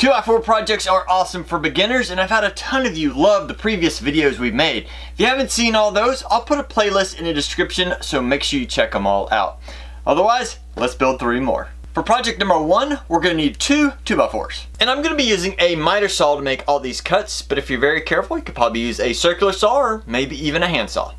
2x4 projects are awesome for beginners, and I've had a ton of you love the previous videos we've made. If you haven't seen all those, I'll put a playlist in the description, so make sure you check them all out. Otherwise, let's build 3 more. For project number 1, we're going to need 2 2x4s. And I'm going to be using a miter saw to make all these cuts, but if you're very careful, you could probably use a circular saw or maybe even a handsaw.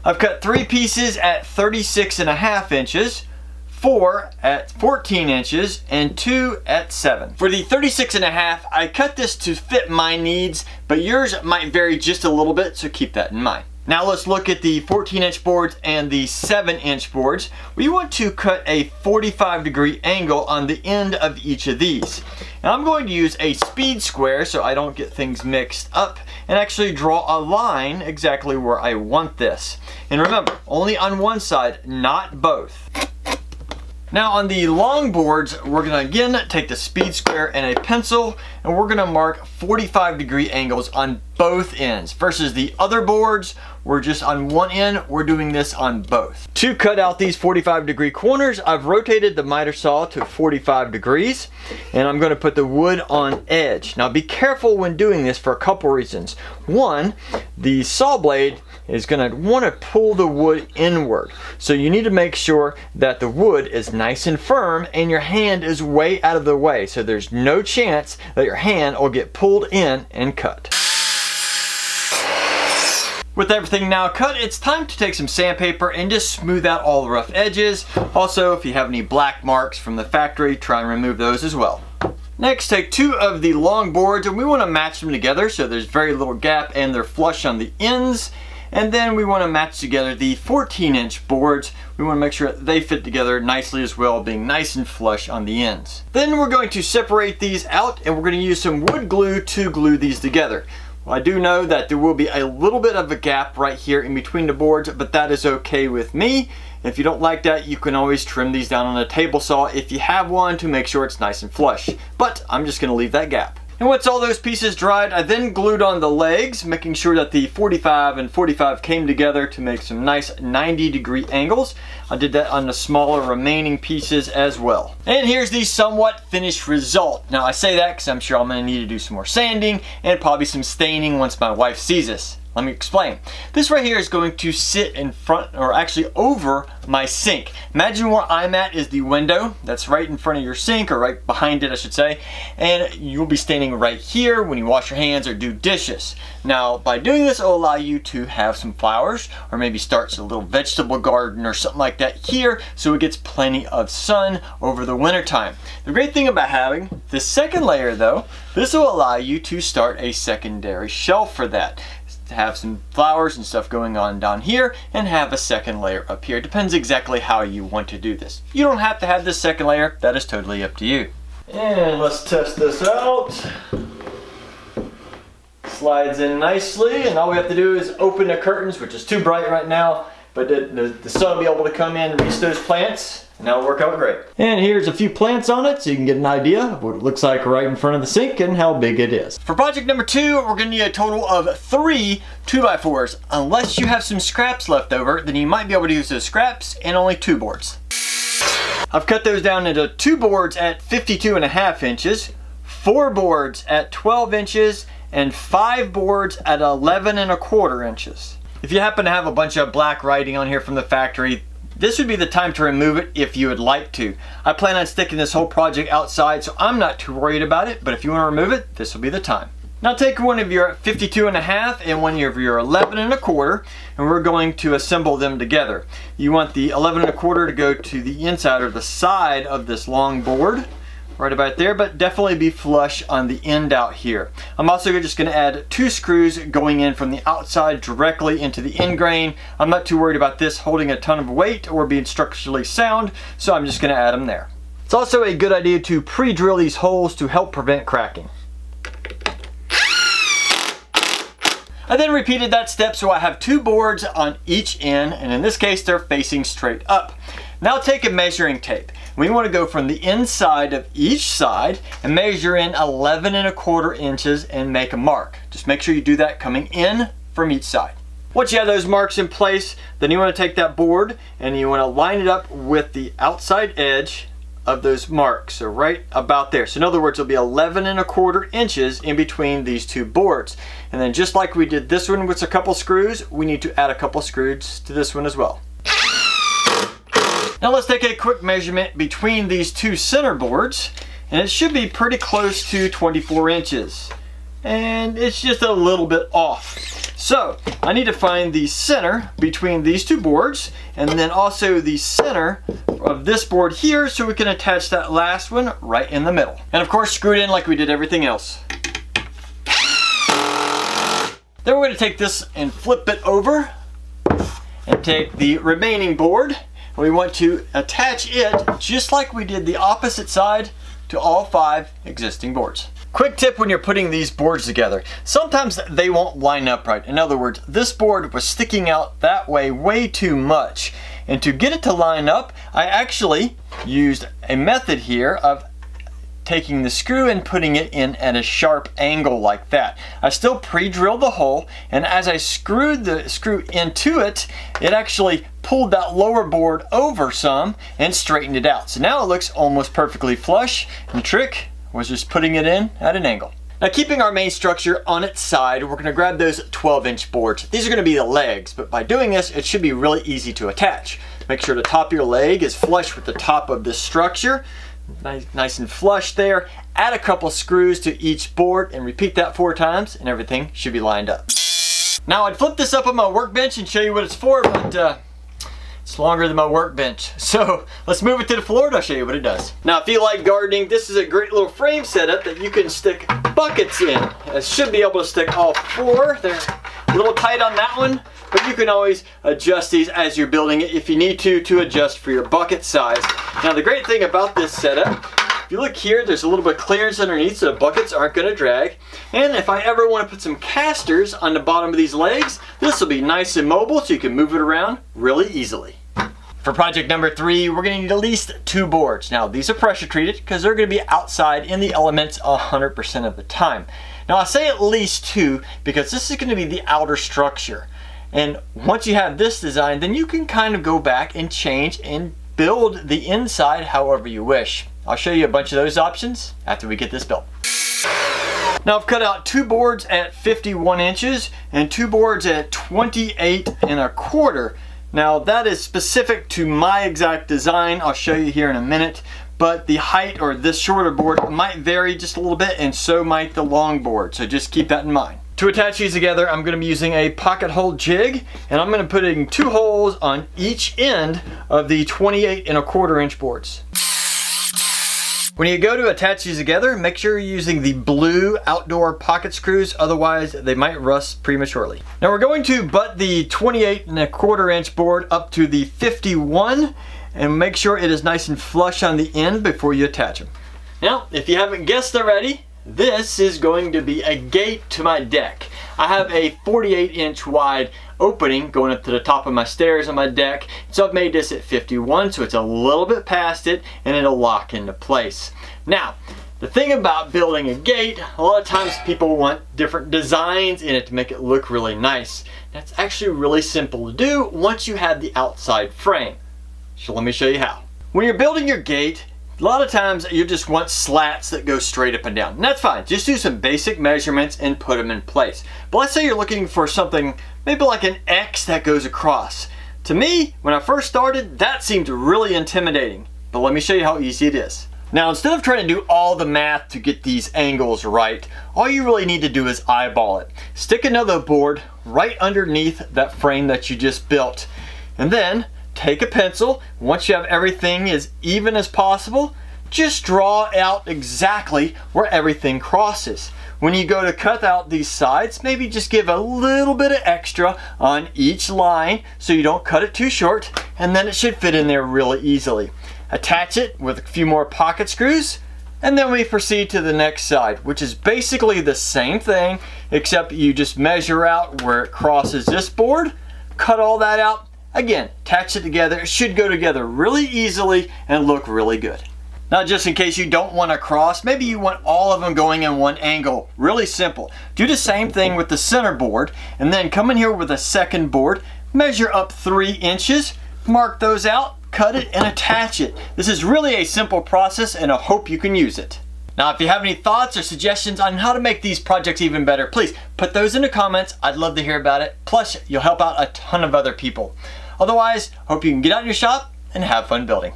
I've cut 3 pieces at 36.5 inches, 4 at 14 inches, and 2 at 7. For the 36.5, I cut this to fit my needs, but yours might vary just a little bit, so keep that in mind. Now let's look at the 14-inch boards and the 7-inch boards. We want to cut a 45-degree angle on the end of each of these. Now I'm going to use a speed square so I don't get things mixed up and actually draw a line exactly where I want this. And remember, only on one side, not both. Now on the long boards, we're going to again take the speed square and a pencil, and we're going to mark 45-degree angles on both ends. Versus the other boards, we're just on one end, we're doing this on both. To cut out these 45-degree corners, I've rotated the miter saw to 45 degrees, and I'm going to put the wood on edge. Now be careful when doing this for a couple reasons. One, the saw blade is going to want to pull the wood inward. So you need to make sure that the wood is nice and firm and your hand is way out of the way, so there's no chance that your hand will get pulled in and cut. With everything now cut, it's time to take some sandpaper and just smooth out all the rough edges. Also, if you have any black marks from the factory, try and remove those as well. Next, take 2 of the long boards and we want to match them together so there's very little gap and they're flush on the ends. And then we want to match together the 14-inch boards. We want to make sure that they fit together nicely as well, being nice and flush on the ends. Then we're going to separate these out and we're going to use some wood glue to glue these together. Well, I do know that there will be a little bit of a gap right here in between the boards, but that is okay with me. If you don't like that, you can always trim these down on a table saw if you have one to make sure it's nice and flush. But I'm just going to leave that gap. And once all those pieces dried, I then glued on the legs, making sure that the 45 and 45 came together to make some nice 90-degree angles. I did that on the smaller remaining pieces as well. And here's the somewhat finished result. Now I say that because I'm sure I'm going to need to do some more sanding and probably some staining once my wife sees this. Let me explain. This right here is going to sit in front, or actually over, my sink. Imagine where I'm at is the window that's right in front of your sink, or right behind it I should say, and you'll be standing right here when you wash your hands or do dishes. Now by doing this, it will allow you to have some flowers or maybe start a little vegetable garden or something like that here, so it gets plenty of sun over the winter time. The great thing about having this second layer though, this will allow you to start a secondary shelf for that. To have some flowers and stuff going on down here and have a second layer up here. It depends exactly how you want to do this. You don't have to have this second layer, that is totally up to you. And let's test this out. Slides in nicely, and all we have to do is open the curtains, which is too bright right now, but the sun will be able to come in and reach those plants, and that'll work out great. And here's a few plants on it so you can get an idea of what it looks like right in front of the sink and how big it is. For project number 2, we're going to need a total of 3 2x4s. Unless you have some scraps left over, then you might be able to use those scraps and only 2 boards. I've cut those down into 2 boards at 52.5 inches, 4 boards at 12 inches, and 5 boards at 11.25 inches. If you happen to have a bunch of black writing on here from the factory, this would be the time to remove it if you would like to. I plan on sticking this whole project outside, so I'm not too worried about it, but if you want to remove it, this will be the time. Now take one of your 52.5 and one of your 11.25, and we're going to assemble them together. You want the 11.25 to go to the inside or the side of this long board, right about there, but definitely be flush on the end out here. I'm also just going to add 2 screws going in from the outside directly into the end grain. I'm not too worried about this holding a ton of weight or being structurally sound, so I'm just going to add them there. It's also a good idea to pre-drill these holes to help prevent cracking. I then repeated that step so I have 2 boards on each end, and in this case they're facing straight up. Now take a measuring tape. We want to go from the inside of each side and measure in 11.25 inches and make a mark. Just make sure you do that coming in from each side. Once you have those marks in place, then you want to take that board and you want to line it up with the outside edge of those marks. So right about there. So in other words, it'll be 11¼ inches in between these two boards. And then just like we did this one with a couple screws, we need to add a couple screws to this one as well. Now let's take a quick measurement between these two center boards, and it should be pretty close to 24 inches. And it's just a little bit off. So I need to find the center between these two boards, and then also the center of this board here, so we can attach that last one right in the middle. And of course, screw it in like we did everything else. Then we're going to take this and flip it over and take the remaining board. We want to attach it just like we did the opposite side to all 5 existing boards. Quick tip when you're putting these boards together, sometimes they won't line up right. In other words, this board was sticking out that way too much. And to get it to line up, I actually used a method here of taking the screw and putting it in at a sharp angle like that. I still pre-drilled the hole, and as I screwed the screw into it, it actually pulled that lower board over some and straightened it out. So now it looks almost perfectly flush, and the trick was just putting it in at an angle. Now, keeping our main structure on its side, we're going to grab those 12-inch boards. These are going to be the legs, but by doing this, it should be really easy to attach. Make sure the top of your leg is flush with the top of this structure. Nice and flush there. Add a couple screws to each board and repeat that 4 times, and everything should be lined up. Now, I'd flip this up on my workbench and show you what it's for, but it's longer than my workbench. So let's move it to the floor and I'll show you what it does. Now, if you like gardening, this is a great little frame setup that you can stick buckets in. It should be able to stick all 4. They're a little tight on that one, but you can always adjust these as you're building it if you need to adjust for your bucket size. Now, the great thing about this setup, if you look here, there's a little bit of clearance underneath so the buckets aren't going to drag. And if I ever want to put some casters on the bottom of these legs, this will be nice and mobile so you can move it around really easily. For project number 3, we're going to need at least 2 boards. Now, these are pressure treated because they're going to be outside in the elements 100% of the time. Now, I say at least 2 because this is going to be the outer structure. And once you have this design, then you can kind of go back and change and build the inside however you wish. I'll show you a bunch of those options after we get this built. Now, I've cut out 2 boards at 51 inches and 2 boards at 28¼ Now, that is specific to my exact design. I'll show you here in a minute, but the height or this shorter board might vary just a little bit, and so might the long board, so just keep that in mind. To attach these together, I'm going to be using a pocket hole jig, and I'm going to put in 2 holes on each end of the 28¼ inch boards. When you go to attach these together, make sure you're using the blue outdoor pocket screws, otherwise they might rust prematurely. Now, we're going to butt the 28¼ inch board up to the 51 and make sure it is nice and flush on the end before you attach them. Now, if you haven't guessed already, this is going to be a gate to my deck. I have a 48-inch wide opening going up to the top of my stairs on my deck, so I've made this at 51, so it's a little bit past it and it'll lock into place. Now, the thing about building a gate, a lot of times people want different designs in it to make it look really nice. That's actually really simple to do once you have the outside frame. So let me show you how. When you're building your gate, a lot of times you just want slats that go straight up and down. And that's fine. Just do some basic measurements and put them in place. But let's say you're looking for something maybe like an X that goes across. To me, when I first started, that seemed really intimidating. But let me show you how easy it is. Now, instead of trying to do all the math to get these angles right, all you really need to do is eyeball it. Stick another board right underneath that frame that you just built. And then take a pencil. Once you have everything as even as possible, just draw out exactly where everything crosses. When you go to cut out these sides, maybe just give a little bit of extra on each line so you don't cut it too short, and then it should fit in there really easily. Attach it with a few more pocket screws, and then we proceed to the next side, which is basically the same thing, except you just measure out where it crosses this board, cut all that out. Again, attach it together. It should go together really easily and look really good. Now, just in case you don't want to cross, maybe you want all of them going in one angle. Really simple. Do the same thing with the center board, and then come in here with a second board, measure up 3 inches, mark those out, cut it, and attach it. This is really a simple process, and I hope you can use it. Now, if you have any thoughts or suggestions on how to make these projects even better, please put those in the comments. I'd love to hear about it. Plus, you'll help out a ton of other people. Otherwise, hope you can get out in your shop and have fun building.